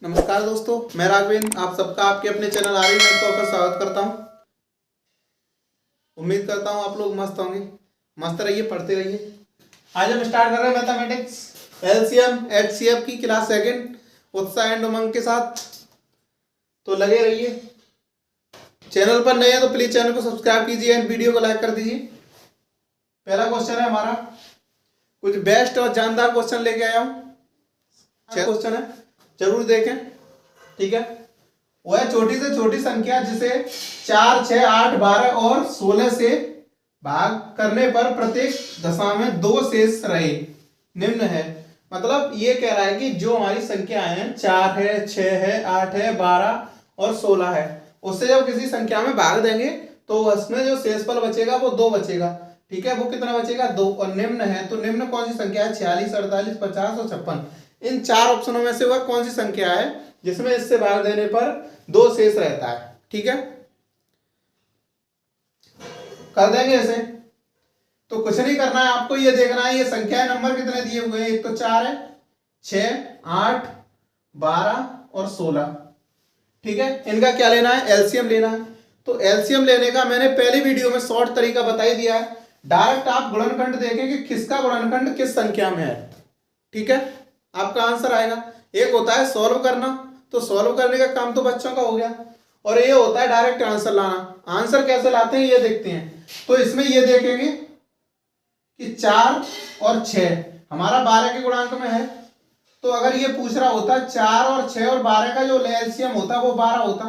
नमस्कार दोस्तों, मैं राघवेंद्र आप सबका आपके अपने चैनल आर्यन मैथ पर स्वागत करता हूं। उम्मीद करता हूं आप लोग मस्त होंगे, मस्त रहिए, पढ़ते रहिए। आज हम स्टार्ट कर रहे हैं मैथमेटिक्स एलसीएम एचसीएफ की क्लास सेकंड उत्साह एंड उमंग के साथ। तो लगे रहिए। चैनल पर नए हैं तो प्लीज चैनल को सब्सक्राइब कीजिए एंड वीडियो को लाइक कर दीजिए। पहला क्वेश्चन है हमारा, कुछ बेस्ट और जानदार क्वेश्चन लेके आया हूँ। 6 क्वेश्चन है, जरूर देखें, ठीक है। वह छोटी से छोटी संख्या जिसे 4, 6, 8, 12 और 16 से भाग करने पर प्रत्येक दशा में 2 शेष रहे निम्न है। मतलब ये कह रहा है कि जो हमारी संख्या है 4 है, 6 है, 8 है, 12 और 16 है, उससे जब किसी संख्या में भाग देंगे तो उसमें जो शेषफल बचेगा वो 2 बचेगा, ठीक है। वो कितना बचेगा? 2। और निम्न है, तो निम्न कौन सी संख्या है? 46, 48, 50 और 56। इन 4 ऑप्शनों में से वह कौन सी संख्या है जिसमें इससे भाग देने पर 2 शेष रहता है, ठीक है। कर देंगे इसे। तो कुछ नहीं करना है, आपको ये देखना है ये संख्या नंबर कितने दिए हुए हैं। एक तो 4 है, 6, 8, 12 और 16, ठीक है। इनका क्या लेना है? एलसीएम लेना है। तो एलसीएम लेने का मैंने पहली वीडियो में शॉर्ट तरीका बता ही दिया है। डायरेक्ट आप गुणनखंड देखें कि किसका गुणनखंड किस संख्या में है, ठीक है। आपका आंसर आएगा। एक होता है सॉल्व करना, तो सॉल्व करने का काम तो बच्चों का हो गया, और ये होता है डायरेक्ट आंसर लाना। आंसर कैसे लाते हैं ये देखते हैं। तो इसमें ये देखेंगे कि 4 और 6 हमारा 12 के गुणांक में है। तो अगर ये पूछ रहा होता 4 और 6 और 12 का जो एलसीएम होता वो 12 होता।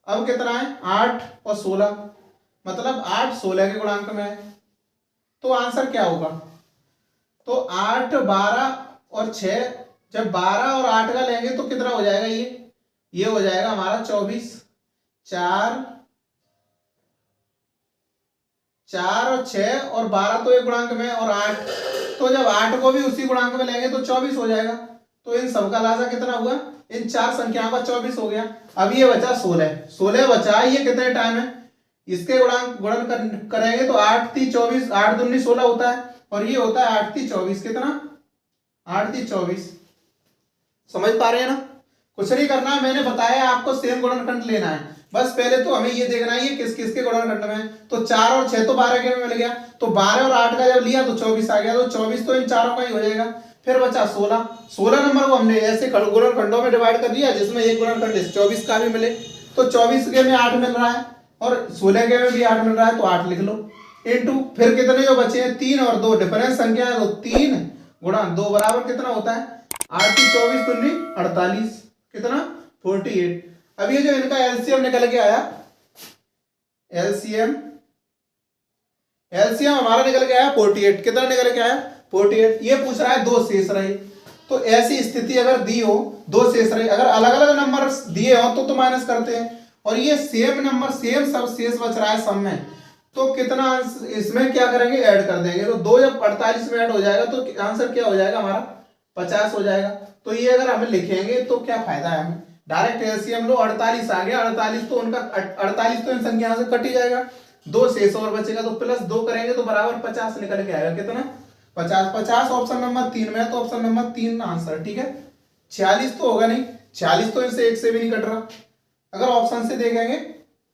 अब कितना है? 8 और 16, मतलब 8 16 के गुणांक में है। तो आंसर क्या होगा? तो 8, 12 और 6, जब 12 और 8 का लेंगे तो कितना हो जाएगा? ये हो जाएगा हमारा 24। 4 और 6 और 12 तो एक गुणांक में, और 8, तो जब 8 को भी उसी गुणांक में लेंगे तो 24 हो जाएगा। तो इन सबका लासा कितना हुआ? इन 4 संख्याओं का 24 हो गया। अब ये बचा 16 बचा। ये कितने टाइम है? इसके गुणन करेंगे तो 8 3 24, 8 दूनी 16 होता है, और ये होता है 8 3 24। कितना? 8 3 24। समझ पा रहे हैं ना? कुछ नहीं करना है, मैंने बताया आपको सेम गुणनखंड लेना है। बस पहले तो हमें ये देखना है ये किस किसके गुणनखंड में है। तो 4 और 6 तो 12 के में मिल गया, तो 12 और 8 का जब लिया तो 24 आ गया। तो 24 तो इन चारों का ही हो जाएगा। फिर बचा 16 नंबर को हमने ऐसे गुणनखंडों में डिवाइड कर दिया जिसमें एक गुणनखंड 24 का भी मिले। तो 24 के में 8 मिल रहा है और 16 के में भी 8 मिल रहा है, तो 8 लिख लो इनटू। फिर कितने जो बचे हैं? 3 और 2 डिफरेंस संख्या है, तो 3 गुणा 2 बराबर कितना होता है? 8 3 24 दूनी 48। कितना? 48। अब ये जो इनका एलसीएम निकल के आया, एलसीएम हमारा निकल के आया 48। कितना निकल के आया? 48। ये पूछ रहा है 2 शेष रहे। तो ऐसी स्थिति अगर दी हो 2 शेष रहे, अगर अलग अलग नंबर दिए हो तो माइनस करते हैं, और ये सेम नंबर सेम सब शेष बच रहा है सब में, तो कितना इसमें क्या करेंगे? ऐड कर देंगे। तो 2 जब 48 में ऐड हो जाएगा तो आंसर क्या हो जाएगा हमारा? 50 हो जाएगा। तो ये अगर हमें लिखेंगे तो क्या फायदा है हमें? डायरेक्ट एलसीएम लो, 48 आ गया। 48 तो उनका 48 तो इन संख्या से कट ही जाएगा, 2 शेष और बचेगा, तो प्लस 2 करेंगे तो बराबर 50 निकल के आएगा। कितना? 50 ऑप्शन नंबर 3 में है, तो ऑप्शन नंबर 3 आंसर, ठीक है। 46 तो होगा नहीं, 46 तो इनसे एक से भी नहीं कट रहा। अगर ऑप्शन से देखेंगे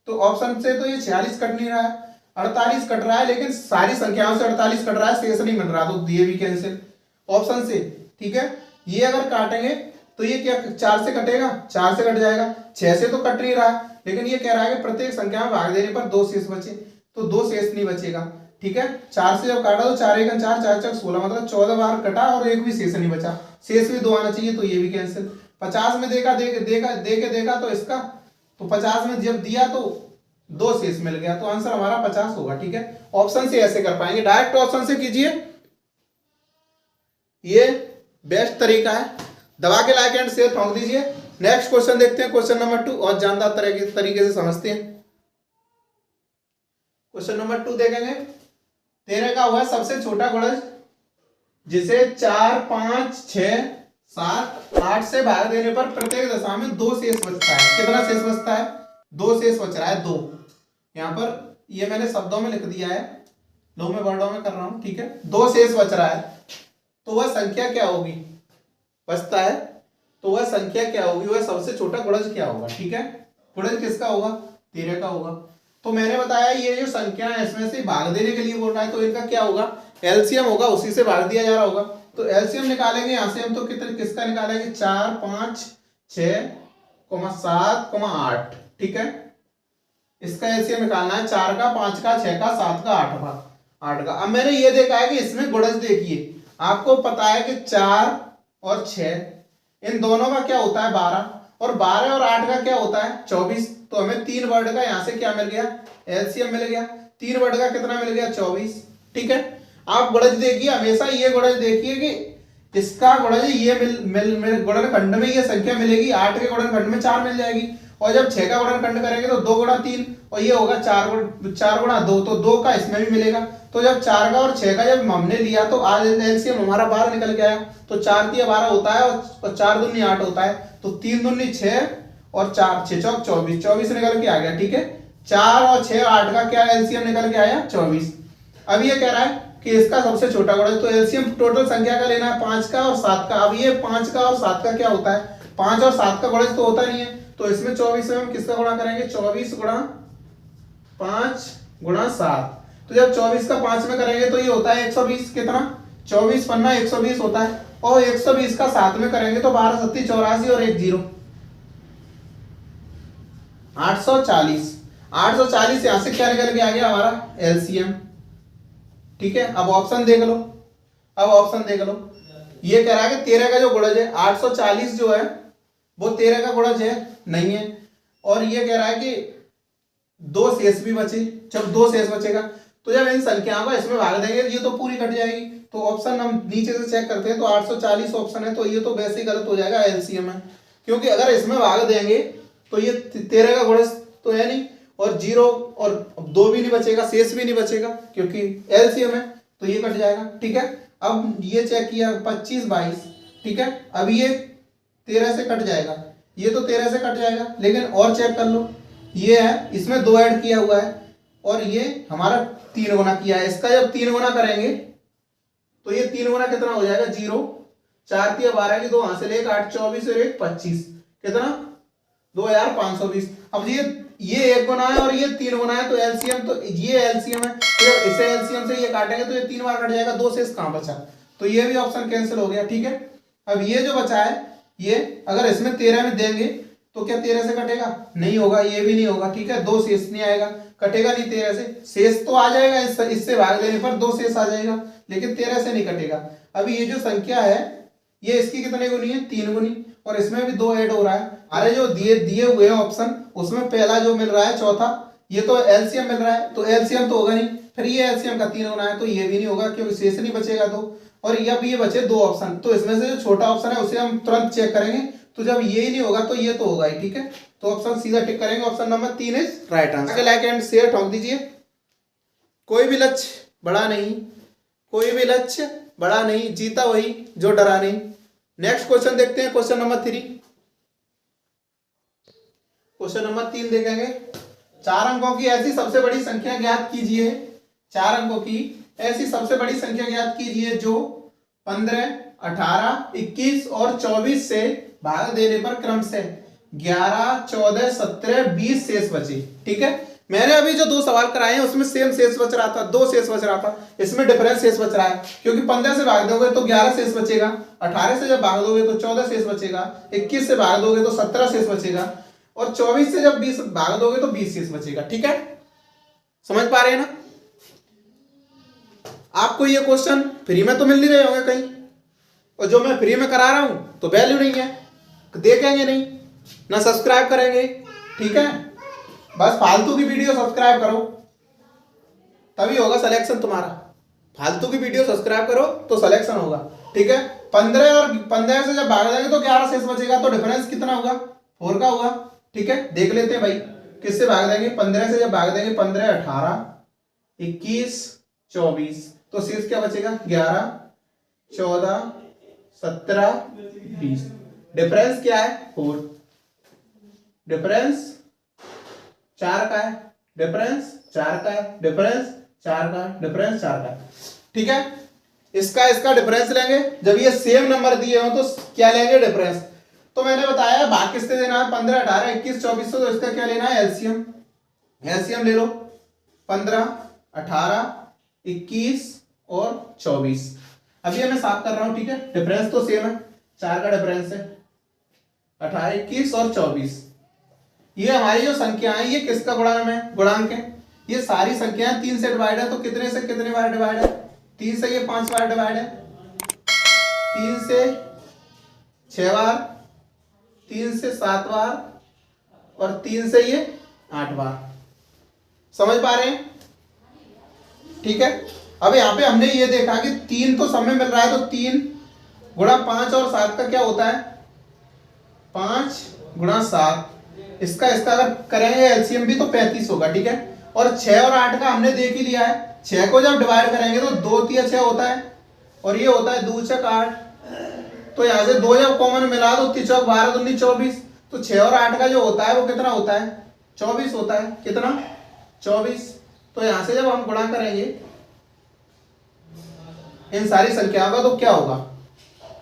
तो ऑप्शन से तो ये 46 कट नहीं रहा है, 48 कट रहा है, लेकिन सारी संख्याओं से 48 कट रहा है, शेष नहीं मिल रहा, तो ये भी कैंसिल ऑप्शन से, ठीक है। ये अगर काटेंगे तो ये क्या 4 से कटेगा? 4 से कट जाएगा। 6 से तो कट नहीं रहा है, लेकिन ये कह रहा है कि प्रत्येक संख्या में भाग देने पर 2 शेष बचे, तो 2 शेष नहीं बचेगा, ठीक है। 4 से जब काटा तो 4 1 4 4 4 16, मतलब 14 बार कटा और एक भी शेष नहीं बचा। शेष भी 2 आना चाहिए, तो ये भी कैंसिल। 50 में देखा तो इसका, तो 50 में जब दिया तो 2 शेष मिल गया, तो आंसर हमारा 50 होगा, ठीक है। ऑप्शन से ऐसे कर पाएंगे, डायरेक्ट ऑप्शन से कीजिए, ये बेस्ट तरीका है। दबा के लाइक एंड शेयर ठोक दीजिए। नेक्स्ट क्वेश्चन देखते हैं, क्वेश्चन नंबर 2, और जानदार तरीके से समझते हैं। क्वेश्चन नंबर 2 देखेंगे। 13 का हुआ सबसे छोटा गुणज जिसे 4 5 6 7 8 से भाग देने पर प्रत्येक दशा में 2 शेष बचता है। कितना शेष बचता है? 2 शेष बच रहा है, 2। यहां पर ये मैंने शब्दों में लिख दिया है, लो मैं वर्डों में कर रहा हूं, ठीक है। 2 शेष बच रहा है, तो वह संख्या क्या होगी? बचता है तो वह संख्या क्या होगी, वह सबसे छोटा गुणज क्या होगा। ठीक है, गुणज किसका होगा, 13 का होगा। तो मैंने बताया ये जो संख्या है इसमें से भाग देने के लिए बोल रहा है, तो इनका क्या होगा, एलसीएम होगा, उसी से भाग दिया जा रहा होगा। तो एलसीएम निकालेंगे यहां से हम, तो कितने किसका निकालेंगे, 4 5 6 7 8। ठीक है, इसका एलसीएम निकालना है, 4 का 5 का 6 का 7 का 8 का। अब मैंने ये देखा है कि इसमें गुणज देखिए, आपको पता है कि 4 और 6 इन दोनों का क्या होता है 12, और 12 और 8 का क्या होता है 24। तो हमें 3 वर्ड का यहां से क्या मिल गया, एलसीएम मिल गया। 3 वर्ड का कितना मिल गया, 24। ठीक है, आप गुणज देखिए, हमेशा ये गुणज देखिए कि इसका गुणज ये गुणनखंड में ये संख्या मिलेगी, 8 के गुणनखंड में 4 मिल जाएगी, और जब 6 का गुणनखंड करेंगे तो 2 गुणा 3, और ये होगा 4 गुणा 2, तो 2 का इसमें भी मिलेगा। तो जब 4 का और 6 का जब हमने लिया तो आज एलसीएम हमारा 12 निकल के आया। तो 4 3 12 होता है, और 4 दूनी 8 होता है, तो 3 दूनी 6 और 4 6 चौक 24, 24 निकल के आ गया। ठीक है, 4 और 6 8 का क्या एलसीएम निकल के आया 24। अब ये कह रहा है कि इसका सबसे छोटा गुणज, तो एलसीएम टोटल संख्या का लेना है 5 का और 7 का। अब ये 5 का और 7 का क्या होता है, 5 और 7 का गुणज तो होता नहीं है, तो इसमें 24 में हम किसका गुणा करेंगे, 24 गुणा 5 गुणा 7। तो जब 24 का 5 में करेंगे तो ये होता है 120, कितना 24 पन्ना 120 होता है, और 120 का 7 में करेंगे तो 12 7 84 और 1 0 840। 840 यहां से क्या निकल के आ गया हमारा एलसीएम। ठीक है, अब ऑप्शन देख लो, अब ऑप्शन देख लो, ये कह रहा है कि 13 का जो गुणज है 840 जो है वो 13 का गुणज है नहीं है, और ये कह रहा है कि 2 शेष भी बचे। जब 2 शेष बचेगा तो जब इन संख्याओं को इसमें भाग देंगे ये तो पूरी कट जाएगी। तो ऑप्शन हम नीचे से चेक करते हैं, तो 840 ऑप्शन है, तो ये तो वैसे ही गलत हो जाएगा, एलसीएम है, क्योंकि अगर इसमें भाग देंगे तो ये 13 का गुणज तो है नहीं, और 0 और 2 भी नहीं बचेगा, शेष भी नहीं बचेगा, क्योंकि एलसीएम है, तो ये कट जाएगा। ठीक है, अब ये चेक किया 25 22। ठीक है, अब ये 13 से कट जाएगा, ये तो 13 से कट जाएगा, लेकिन और चेक कर लो, ये है इसमें 2 ऐड किया हुआ है, और ये हमारा 3 गुना किया है। इसका जब 3 गुना करेंगे तो ये 3 गुना कितना हो जाएगा, 0 4 3 12 की 2 हासिल 1 8 24 और 1 25, कितना 2520। अब ये 1 गुना है और ये 3 गुना है, तो एलसीएम, तो ये एलसीएम है, तो इसे एलसीएम से ये काटेंगे तो ये 3 बार कट जाएगा, 2 शेष कहां बचा, तो ये भी ऑप्शन कैंसिल हो गया। ठीक है, अब ये जो बचा है, ये अगर इसमें 13 में देंगे तो क्या 13 से कटेगा, नहीं होगा, ये भी नहीं होगा। ठीक है, 2 शेष नहीं आएगा, कटेगा नहीं 13 से, शेष तो आ जाएगा इससे भाग देने पर 2 शेष आ जाएगा, लेकिन 13 से नहीं कटेगा। अभी ये जो संख्या है ये इसकी कितने गुनी है, 3 गुनी, और इसमें भी 2 ऐड हो रहा है। अरे जो दिए हुए ऑप्शन उसमें पहला जो मिल रहा है चौथा, ये तो एलसीएम मिल रहा है, तो एलसीएम तो होगा नहीं, फिर ये एलसीएम का 3 गुना है, तो ये भी नहीं होगा क्योंकि शेष नहीं बचेगा। तो और ये बचे 2 ऑप्शन, तो इसमें से जो छोटा ऑप्शन है उसे हम तुरंत चेक करेंगे, तो जब ये ही नहीं होगा तो ये तो होगा ही। ठीक है, तो ऑप्शन सीधा टिक करेंगे, option number 3 is right answer. Like and share ठोक दीजिए। कोई भी लक्ष्य बड़ा नहीं, कोई भी लक्ष्य बड़ा नहीं, जीता वही जो डरा नहीं। नेक्स्ट क्वेश्चन देखते हैं, क्वेश्चन नंबर 3। क्वेश्चन नंबर 3 देखेंगे, 4 अंकों की ऐसी सबसे बड़ी संख्या ज्ञात कीजिए। 4 अंकों की ऐसी सबसे बड़ी संख्या ज्ञात कीजिए जो 15 18 21 और 24 से भाग देने पर क्रमशः 11 14 17 20 शेष बचे। ठीक है, मैंने अभी जो 2 सवाल कराए हैं उसमें सेम शेष बच रहा था, 2 शेष बच रहा था, इसमें डिफरेंस शेष बच रहा है, क्योंकि 15 से भाग दोगे तो 11 शेष बचेगा, 18 से जब भाग दोगे तो 14 शेष बचेगा, 21 से भाग दोगे तो 17 शेष बचेगा, और 24 से जब 20 भाग दोगे तो 20 शेष बचेगा। ठीक है, समझ पा रहे हैं ना? आपको ये क्वेश्चन फ्री में तो मिल नहीं रहे होंगे कहीं, और जो मैं फ्री में करा रहा हूं तो वैल्यू नहीं है, देखेंगे नहीं ना, सब्सक्राइब करेंगे। ठीक है, बस फालतू की वीडियो सब्सक्राइब करो तभी होगा सिलेक्शन तुम्हारा, फालतू की वीडियो सब्सक्राइब करो तो सिलेक्शन होगा। ठीक है, 15 और 15 से जब भाग देंगे तो 11 शेष बचेगा, तो डिफरेंस कितना होगा, 4 का होगा। ठीक है, देख लेते हैं भाई किससे भाग देंगे। 15 से जब भाग देंगे 15 18 21 24, तो शेष क्या बचेगा, 11 14 17 20। डिफरेंस क्या है, 4। डिफरेंस 4 का है, डिफरेंस 4 का है, डिफरेंस 4 का है, डिफरेंस 4 का है। ठीक है, इसका डिफरेंस लेंगे। जब ये सेम नंबर दिए हो तो क्या लेंगे, डिफरेंस। तो मैंने बताया भाग किससे देना है, 15, 18, 21, 24 से, तो इसका क्या लेना है, एलसीएम। एलसीएम ले लो, 15, 18, 21 और 24। अभी मैं साफ कर रहा हूं, ठीक है, डिफरेंस तो सेम है, 4 का डिफरेंस है, 18, 21 और 24। ये हमारी जो संख्या है ये किसका गुणांक है, गुणांक है। ये सारी संख्याएं 3 से डिवाइड है, तो कितने से कितने बार डिवाइड है, 3 से ये 5 बार डिवाइड है, 3 से 6 बार, 3 से 7 बार और 3 से ये 8 बार। समझ पा रहे हैं, ठीक है। अब यहाँ पे हमने ये देखा कि 3 तो सब में मिल रहा है, तो 3 गुणा 5 और 7 का क्या होता है, 5 गुणा 7, इसका अगर करेंगे एलसीएम भी तो 35 होगा, ठीक है। और 6 और 8 का हमने देख ही लिया है, 6 को जब डिवाइड करेंगे तो 2 तिया 6 होता है और ये होता है 2 छक 8। तो यहाँ से 2 जब कॉमन मिला तो 3 चौक 12, 2 24, तो 6 और 8 का जो होता है वो कितना होता है, 24 होता है। कितना, 24। तो यहाँ से जब हम गुणा करेंगे इन सारी संख्याओं का तो क्या होगा,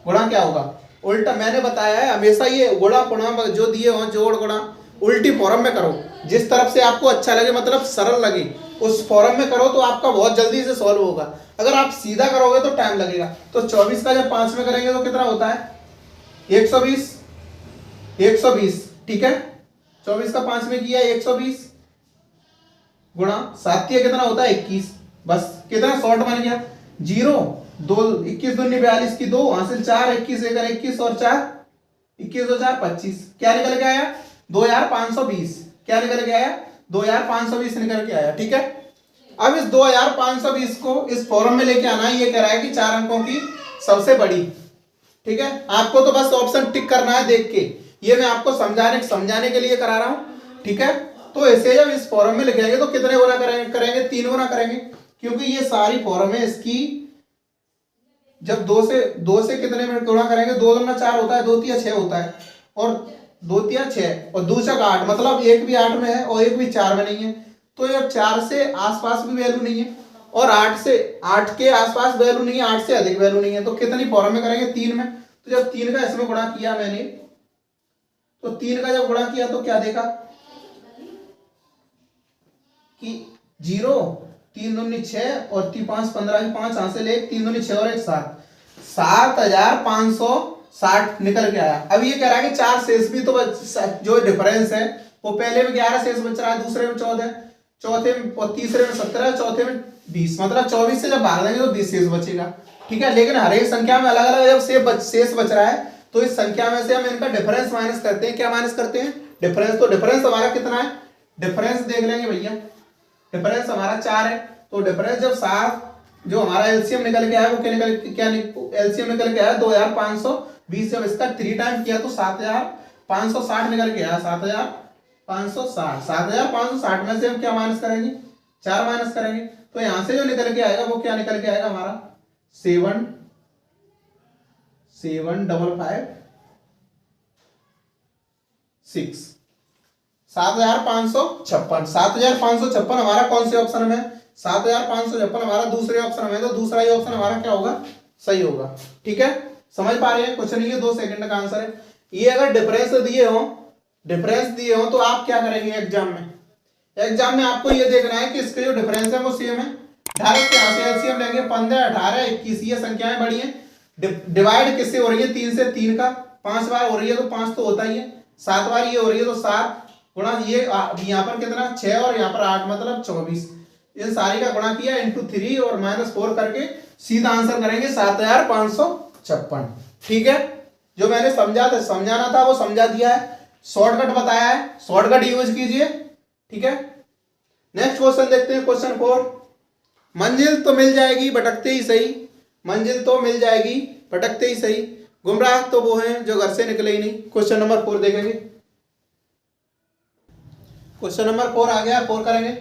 गुणा क्या होगा, उल्टा। मैंने बताया है हमेशा ये गुणा गुणा जो दिए हो, जोड़ गुणा उल्टी फॉर्म में करो, जिस तरफ से आपको अच्छा लगे, मतलब सरल लगे उस फॉर्म में करो, तो आपका बहुत जल्दी से सॉल्व होगा। अगर आप सीधा करोगे तो टाइम लगेगा। तो 24 का जब 5 में करेंगे तो कितना होता है, 120, 120, ठीक है। 24 का 5 में किया 120 गुणा 7 कितना होता है 21। बस कितना शॉर्ट बन गया, 0, 2, 21 दूनी 42 की 2, हासिल 4, 21 एक 21 और 4, 21 और 4 25। क्या निकल के आया, 2520। क्या निकल के आया, 2520 निकल के आया, ठीक है। अब इस 2520 को इस फॉर्म में लेके आना है। ये कह रहा है कि 4 अंकों की सबसे बड़ी, ठीक है। आपको तो बस ऑप्शन टिक करना है देख के, ये मैं आपको समझाने के लिए करा रहा हूं, ठीक है। तो ऐसे जब इस फॉर्म में लिखेंगे तो कितने गुना करेंगे, 3 गुना करेंगे, क्योंकि ये सारी फॉर्म है इसकी। जब 2 से कितने में गुणा करेंगे, 2 दूना 4 होता है, 2 तिया 6 होता है और 2 तिया 6 और 2 छक 8, मतलब एक भी 8 में है और एक भी 4 में नहीं है। तो ये 4 से आसपास भी वैल्यू नहीं है और 8 के आसपास वैल्यू नहीं है, 8 से अधिक वैल्यू नहीं है। तो कितनी फॉर्म में करेंगे, 3 में। तो जब 3 का इसमें गुणा किया मैंने, तो 3 का जब गुणा किया तो क्या देखा कि 0, 3 दूनी 6 और 5 15 5 हासिल 1, 3 दूनी 6 और 1 7, 7560 निकल के आया। अब ये कह रहा है कि 4 शेष भी, तो जो डिफरेंस है वो पहले में 11 शेष बच रहा है, दूसरे में 14, चौथे में और तीसरे में 17, चौथे में 20, मतलब 24 से जब भाग देंगे तो 20 शेष बचेगा, ठीक है। लेकिन हर एक संख्या में अलग अलग जब शेष बच रहा है तो इस संख्या में से हम इनका डिफरेंस माइनस करते हैं। क्या माइनस करते हैं, डिफरेंस। तो डिफरेंस हमारा कितना है, डिफरेंस देख लेंगे भैया, डिफरेंस हमारा 4 है। तो डिफरेंस जब 7, जो हमारा एलसीएम निकल के आया वो क्या एलसीएम निकल के आया 2520। जब इसका 3 टाइम किया तो 7560 निकल के आया, 7560। 7560 में से हम क्या माइनस करेंगे, 4 माइनस करेंगे। तो यहां से जो निकल के आएगा वो क्या निकल के आएगा हमारा 77556, 7556 हमारा कौन से ऑप्शन में, 7556 हमारा दूसरे ऑप्शन में, तो दूसरा ही ऑप्शन हमारा क्या होगा, सही होगा, ठीक है। समझ पा रहे हैं, कुछ नहीं है, 2 सेकंड का आंसर है ये। अगर डिफरेंस दिए हो तो आप क्या करेंगे एग्जाम में आपको ये देखना है कि इसके जो डिफरेंस है वो सेम है। डायरेक्ट यहाँ से एलसीएम लेंगे, 15, 18, 21, ये संख्याएं बड़ी हैं। डिवाइड किससे हो रही है, 3 से, 3 का 5 बार हो रही है तो 5 तो होता ही है, 7 बार ये हो रही है तो 7 गुणा ये यहाँ पर कितना 6 और यहाँ पर 8, मतलब 24। इन सारी का गुणा किया इंटू 3 और -4 करके सीधा आंसर करेंगे 7556, ठीक है। जो मैंने समझाना था वो समझा दिया है, शॉर्टकट बताया है, शॉर्टकट यूज कीजिए, ठीक है। नेक्स्ट क्वेश्चन देखते हैं, क्वेश्चन 4। मंजिल तो मिल जाएगी भटकते ही सही, मंजिल तो मिल जाएगी भटकते ही सही, गुमराह तो वो हैं जो घर से निकले ही नहीं। क्वेश्चन नंबर 4 देखेंगे, क्वेश्चन नंबर 4 आ गया, 4 करेंगे।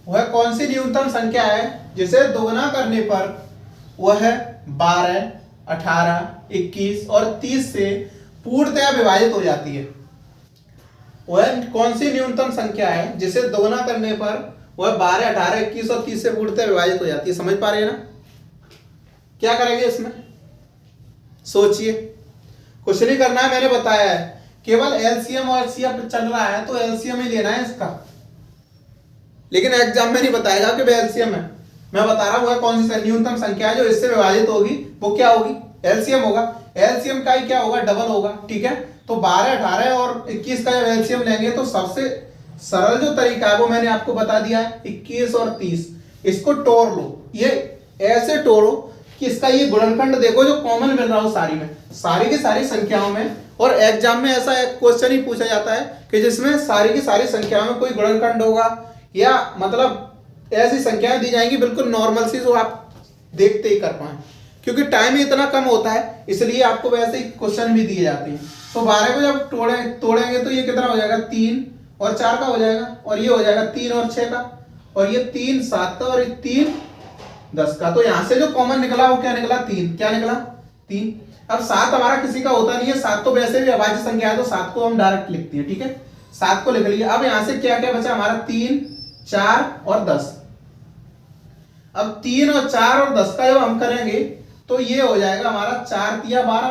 वह कौन सी न्यूनतम संख्या है जिसे दोगुना करने पर वह 12, 18, 21 और 30 से पूर्णतया विभाजित हो जाती है। वह कौन सी न्यूनतम संख्या है जिसे दोगुना करने पर वह 12, 18, 21 और 30 से पूर्णतया विभाजित हो जाती है। समझ पा रहे हैं ना, क्या करेंगे इसमें, सोचिए। कुछ नहीं करना है, मैंने बताया है, केवल एलसीएम और एचसीएफ चल रहा है तो एलसीएम ही लेना है इसका, लेकिन एग्जाम में नहीं बताएगा कि एलसीएम है। मैं बता रहा हूँ कौन सी न्यूनतम संख्या है जो इससे विभाजित होगी वो क्या होगी, एलसीएम होगा। एलसीएम का ही क्या होगा, डबल होगा, ठीक है। तो 12, 18 और 21 का जब एलसीएम लेंगे तो सबसे सरल जो तरीका है वो मैंने आपको बता दिया है, 21 और 30, इसको तोड़ लो, ये ऐसे तोड़ो कि इसका ये गुणनखंड देखो जो कॉमन मिल रहा हो सारी में, सारी की सारी संख्याओं में। और एग्जाम में ऐसा एक क्वेश्चन ही पूछा जाता है कि जिसमें सारी की सारी संख्याओं में कोई गुणनखंड होगा, या मतलब ऐसी संख्याएं दी जाएंगी बिल्कुल नॉर्मल सी जो आप देखते ही कर पाए, क्योंकि टाइम ही इतना कम होता है इसलिए आपको वैसे ही क्वेश्चन भी दिए जाते हैं। तो 12 को जब तोड़ेंगे तो ये कितना हो जाएगा, 3 और 4 का हो जाएगा, और ये हो जाएगा 3 और 6 का, और ये 3 7 का, और ये 3 10 का। तो यहां से जो कॉमन निकला वो क्या निकला, 3। क्या निकला, 3। अब 7 हमारा किसी का होता नहीं है, 7 तो वैसे भी अभाज्य संख्या है तो 7 को हम डायरेक्ट लिखते हैं, ठीक है, 7 को लिख लिया। अब यहां से क्या क्या बचा हमारा, 3 4 और 10। अब 3 और 4 और 10 का जब हम करेंगे तो ये हो जाएगा हमारा 4 तिया 12,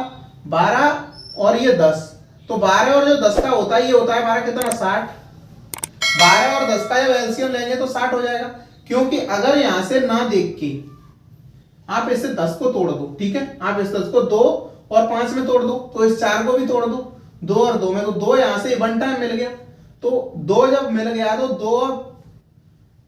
12 और ये 10, तो 12 और जो 10 का होता है ये होता है हमारा कितना, 60। 12 और 10 का जब एलसीएम लेंगे तो 60 हो जाएगा, क्योंकि अगर यहां से ना देख के आप इससे 10 को तोड़ दो, ठीक है, आप इस 10 को 2 और 5 में तोड़ दो, तो इस 4 को भी तोड़ दो, 2 और 2 में, तो 2 यहां से 1 टाइम मिल गया, तो 2 जब मिल गया तो 2,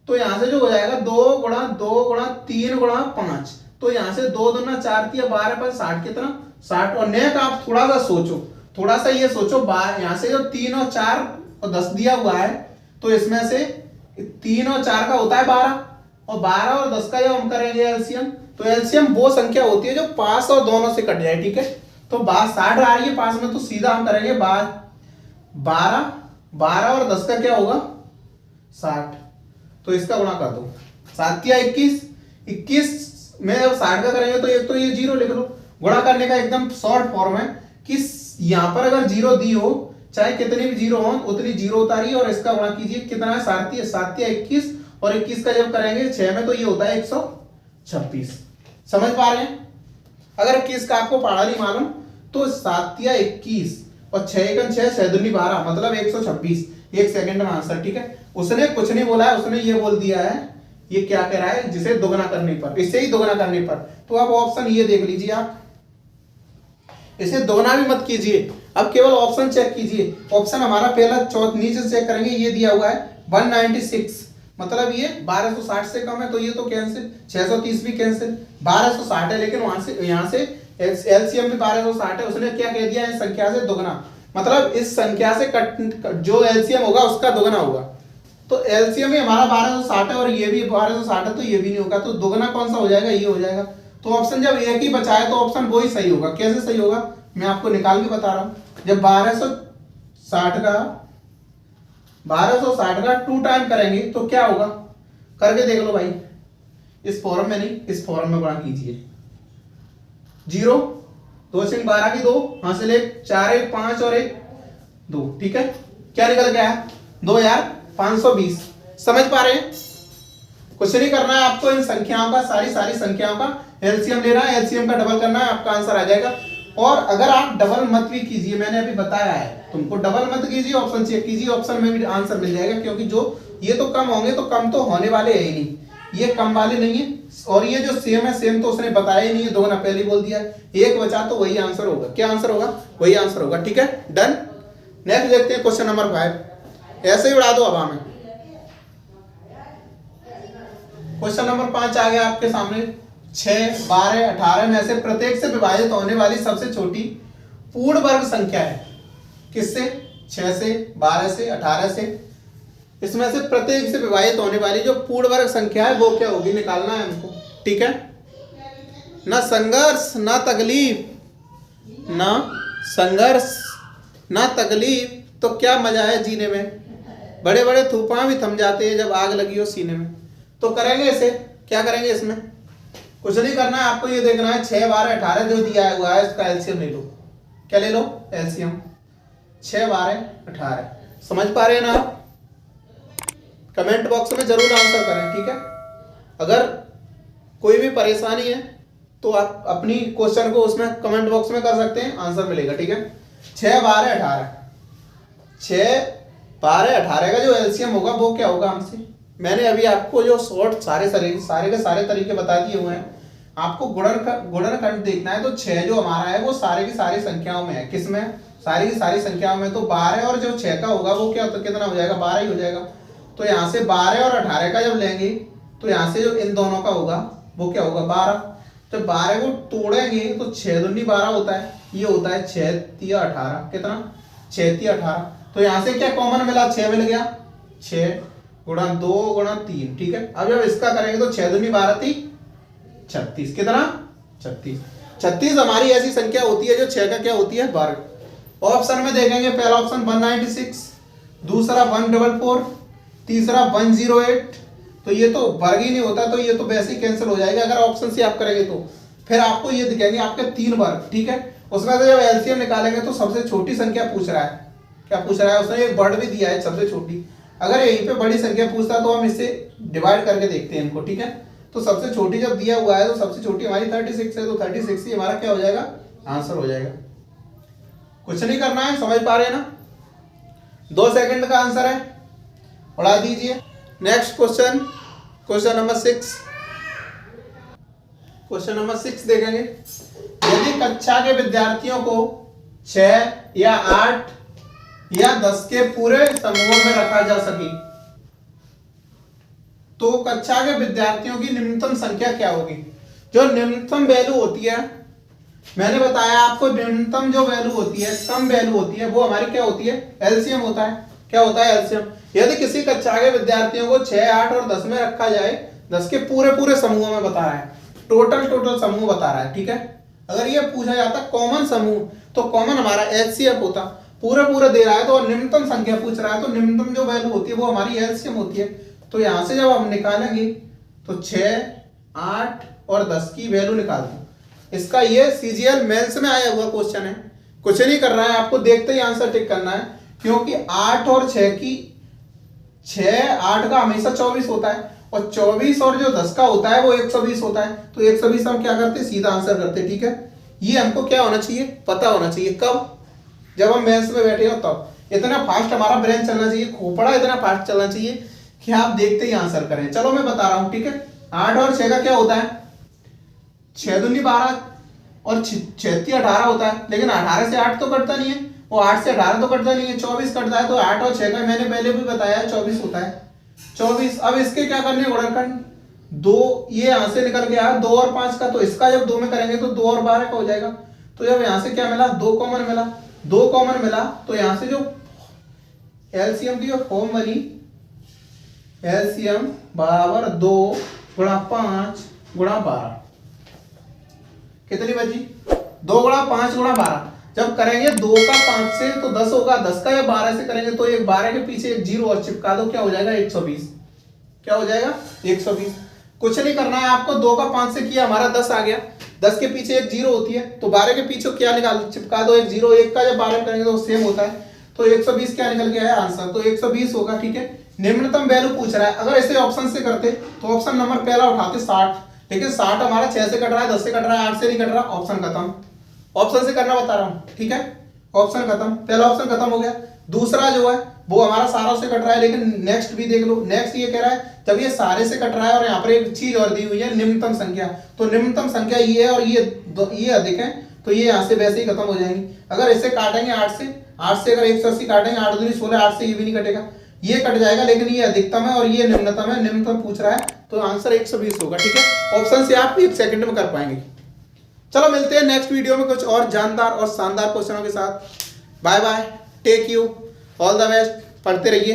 तो यहां से जो हो जाएगा 2 गुणा 2 गुणा 3 गुणा 5, तो यहां से 2 दूना 4 तिया 12 पर 60 कितना, 60। और नेक आप थोड़ा सा सोचो, थोड़ा सा ये सोचो, यहां से जो 3 और 4 और 10 दिया हुआ है तो इसमें से 3 और 4 का होता है 12, और 12 और 10 का जब हम करेंगे एलसीएम, तो एलसीएम वो संख्या होती है जो पास और दोनों से कट जाए, ठीक है। तो 60 आ रही है पास में, तो सीधा हम करेंगे 12 और 10 का क्या होगा, 60, तो इसका गुणा कर दो, 7 या 21, 21 में जब 60 का करेंगे तो एक तो ये 0 लिख लो। गुणा करने का एकदम शॉर्ट फॉर्म है कि यहां पर अगर 0 दी हो, चाहे कितनी भी 0 हो उतनी 0 उतारिए और इसका गुणा कीजिए, कितना है, 7 या 21, और 21 का जब करेंगे 6 में तो ये होता है 126। समझ पा रहे हैं। अगर 21 का आपको पढ़ा नहीं मालूम तो 7 या 21 और 6 एकम 6, 6 दूनी 12, मतलब 126, 1 सेकंड में आंसर, ठीक है। उसने कुछ नहीं बोला है, उसने ये बोल दिया है, ये क्या कह रहा है, जिसे दोगुना करने पर, इससे ही दोगुना करने पर। तो अब ऑप्शन ये देख लीजिए आप, इसे दोगुना भी मत कीजिए, अब केवल ऑप्शन चेक कीजिए। ऑप्शन हमारा पहला नीचे चेक करेंगे, ये दिया हुआ है 196, मतलब ये 1260 से कम है तो ये तो कैंसिल, 630 भी कैंसिल, 1260 है, लेकिन वहां से यहाँ से एलसीएम भी 1260 है, उसने क्या कह दिया, इस संख्या से दोगुना, मतलब इस संख्या से जो एलसीएम होगा उसका दोगुना होगा। तो एलसीएम ही हमारा 1260 है और ये भी 1260 है, तो ये भी नहीं होगा, तो दोगुना कौन सा हो जाएगा, ये हो जाएगा। तो ऑप्शन जब एक ही बचा है तो ऑप्शन वो ही सही होगा। कैसे सही होगा, मैं आपको निकाल के बता रहा हूं। जब 1260 का 2 टाइम करेंगे तो क्या होगा, करके देख लो भाई, इस फॉर्म में नहीं, इस फॉर्म में गुणा कीजिए। 0 2 सिंह 12 की 2, हासिल 1 4 1 5 और 1 2, ठीक है। क्या निकल गया है, 2520। समझ पा रहे हैं। कुछ नहीं करना है आपको, इन संख्याओं का, सारी संख्याओं का एलसीएम लेना है, एलसीएम का डबल करना है, आपका आंसर आ जाएगा। और अगर आप डबल मत भी कीजिए, मैंने अभी बताया है तुमको, डबल मत कीजिए, ऑप्शन चेक कीजिए, ऑप्शन में भी आंसर मिल जाएगा, क्योंकि जो ये तो कम होंगे तो कम तो होने वाले है ही नहीं, ये कम वाले नहीं है। और ये जो सेम है, सेम तो उसने बताया ही नहीं है, दोगुना पहले बोल दिया, एक बचा तो वही आंसर होगा। क्या आंसर होगा, वही आंसर होगा, ठीक है, डन। नेक्स्ट देखते हैं क्वेश्चन नंबर 5, ऐसे ही उड़ा दो हवा में। क्वेश्चन नंबर 5 आ गया आपके सामने। 6, 12, 18 में से प्रत्येक से विभाजित होने वाली सबसे छोटी पूर्ण वर्ग संख्या है। किससे, 6 से, 12 से, 18 से, इसमें से प्रत्येक से विभाजित होने वाली जो पूर्ण वर्ग संख्या है वो क्या होगी, निकालना है हमको, ठीक है। ना संघर्ष ना तकलीफ, ना संघर्ष ना तकलीफ, तो क्या मजा है जीने में, बड़े बड़े तूफान भी थम जाते हैं जब आग लगी हो सीने में। तो करेंगे इसे, क्या करेंगे, इसमें कुछ नहीं करना है आपको, ये देखना है 6, 12, 18 जो दिया हुआ है इसका एलसीएम ले लो। क्या ले लो, एलसीएम 6, 12, 18। समझ पा रहे हैं ना आप, कमेंट बॉक्स में जरूर आंसर करें, ठीक है। अगर कोई भी परेशानी है तो आप अपनी क्वेश्चन को उसमें कमेंट बॉक्स में कर सकते हैं, आंसर मिलेगा। ठीक है, 6 12 18, 6 12 18 का जो एलसीएम होगा वो क्या होगा हमसे, मैंने अभी आपको जो शॉर्ट सारे के सारे तरीके बता दिए हुए हैं। आपको गुणनखंड देखना है तो 6 जो हमारा है वो सारे की सारी संख्याओं में है। किसमें? सारी की सारी संख्याओं में। तो 12 और जो 6 का होगा वो क्या तो कितना हो जाएगा, 12 ही हो जाएगा। तो यहाँ से 12 और 18 का जब लेंगे तो यहाँ से जो इन दोनों का होगा वो क्या होगा, 12। जब 12 को तोड़ेंगे तो 6 दूनी 12 होता है, ये होता है 6 3 18, कितना 6 3 18। तो यहाँ से क्या कॉमन मिला, 6 मिल गया, 6 गुणा 2 गुणा 3। ठीक है, अब जब इसका करेंगे तो 6 दूनी 12 3 36, कितना 36। 36 हमारी ऐसी संख्या होती है जो 6 का क्या होती है, वर्ग। ऑप्शन में देखेंगे, पहला ऑप्शन 196, दूसरा 144, तीसरा 108। तो ये तो वर्ग ही नहीं होता, तो ये तो वैसे ही कैंसिल हो जाएगा अगर ऑप्शन से आप करेंगे तो। फिर आपको ये दिखेंगे आपके 3 वर्ग। ठीक है, उसमें से जब एलसीएम निकालेंगे तो सबसे छोटी संख्या पूछ रहा है, क्या पूछ रहा है, उसने एक वर्ड भी दिया है सबसे छोटी। अगर यहीं पे बड़ी संख्या पूछता तो हम इससे डिवाइड करके देखते हैं इनको। ठीक है, तो सबसे छोटी जब दिया हुआ है तो सबसे छोटी हमारी 36 है, तो 36 ही हमारा क्या हो जाएगा, आंसर हो जाएगा। कुछ नहीं करना है, समझ पा रहे हैं ना, 2 सेकंड का आंसर है, उड़ा दीजिए। Next question, question number 6। Question number 6 देखेंगे, यदि कक्षा के विद्यार्थियों को 6 या 8 या 10 के पूरे समूहों में रखा जा सके तो कक्षा के विद्यार्थियों की निम्नतम संख्या क्या होगी। जो निम्नतम वैल्यू होती है, मैंने बताया आपको, निम्नतम जो वैल्यू होती है, कम वैल्यू होती है, वो हमारी क्या होती है, एलसीएम होता है। क्या होता है, एलसीएम। यदि किसी कक्षा के विद्यार्थियों को 6 8 और 10 में रखा जाए, 10 के पूरे समूहों में बता रहा है, टोटल समूह बता रहा है। ठीक है, अगर ये पूछा जाता कॉमन समूह तो कॉमन हमारा एचसीएफ होता, पूरा दे रहा है तो निम्नतम संख्या पूछ रहा है तो निम्नतम जो वैल्यू होती है वो हमारी एलसीएम होती है। तो यहां से जब हम निकालेंगे तो 6 8 और 10 की वैल्यू निकाल दो। इसका ये सीजीएल मेंस में आया हुआ क्वेश्चन है, कुछ नहीं कर रहा है, आपको देखते ही आंसर टिक करना है। क्योंकि 8 और 6 की 6 8 का हमेशा 24 होता है और 24 और जो 10 का होता है वो 120 होता है। तो 120 हम क्या करते, सीधा आंसर करते। ठीक है, ये हमको क्या होना चाहिए, पता होना चाहिए। कब, जब हम मेंस में बैठे हो तब। इतना फास्ट हमारा ब्रेन चलना चाहिए, खोपड़ा इतना फास्ट चलना चाहिए कि आप देखते ही आंसर करें। चलो मैं बता रहा हूं। ठीक है, 8 और 6 का क्या होता है, 6 दूनी 12 और 6 3 18 होता है। लेकिन 18 से 8 तो कटता नहीं है, वो 8 से 18 तो कटता नहीं है, 24 कटता है। तो 8 और 6 का मैंने पहले भी बताया 24 होता है, 24। अब इसके क्या करने, गुणनखंड 2, ये यहां से निकल गया 2 और 5 का, तो इसका जब 2 में करेंगे तो 2 और 12 का हो जाएगा। तो जब यहां से क्या मिला, 2 कॉमन मिला, 2 कॉमन मिला तो यहां से जो एलसीएम की जो फॉर्म बनी, एलसीएम बराबर 2 गुणा 5 गुणा 12, कितनी बची, 2 गुणा 5 गुणा 12। जब करेंगे 2 का 5 से तो 10 होगा, 10 का या 12 से करेंगे तो एक 12 के पीछे एक 0 और चिपका दो, क्या हो जाएगा 120। क्या हो जाएगा 120। कुछ नहीं करना है आपको, 2 का 5 से किया हमारा 10 आ गया, 10 के पीछे एक 0 होती है तो 12 के पीछे क्या निकाल, चिपका दो एक 0, 1 का जब 12 करेंगे तो सेम होता है। तो 120 क्या निकल गया है आंसर, तो 120 होगा। ठीक है, निम्नतम वैल्यू पूछ रहा है। अगर ऐसे ऑप्शन से करते तो ऑप्शन नंबर पहला उठाते 60, लेकिन 60 हमारा 6 से कट रहा है, 10 से कट रहा है, 8 से नहीं कट रहा, ऑप्शन खत्म। ऑप्शन से करना बता रहा हूं। ठीक है, ऑप्शन खत्म, पहला ऑप्शन खत्म हो गया। दूसरा जो है वो हमारा सारों से कट रहा है, लेकिन नेक्स्ट भी देख लो। नेक्स्ट ये कह रहा है जब ये सारे से कट रहा है और यहाँ पर एक चीज और दी हुई है निम्नतम संख्या, तो निम्नतम संख्या ये है और ये अधिक है, तो ये यहाँ से वैसे ही खत्म हो जाएंगी। अगर इसे काटेंगे 8 से अगर 180 काटेंगे, 8 दूनी 16, 8 से ये भी नहीं कटेगा, ये कट जाएगा, लेकिन ये अधिकतम है और ये निम्नतम है, निम्नतम पूछ रहा है तो आंसर 120 होगा। ठीक है, ऑप्शन से आप 1 सेकंड में कर पाएंगे। चलो मिलते हैं नेक्स्ट वीडियो में कुछ और जानदार और शानदार क्वेश्चनों के साथ। Bye bye, take you, all the best, पढ़ते रहिए।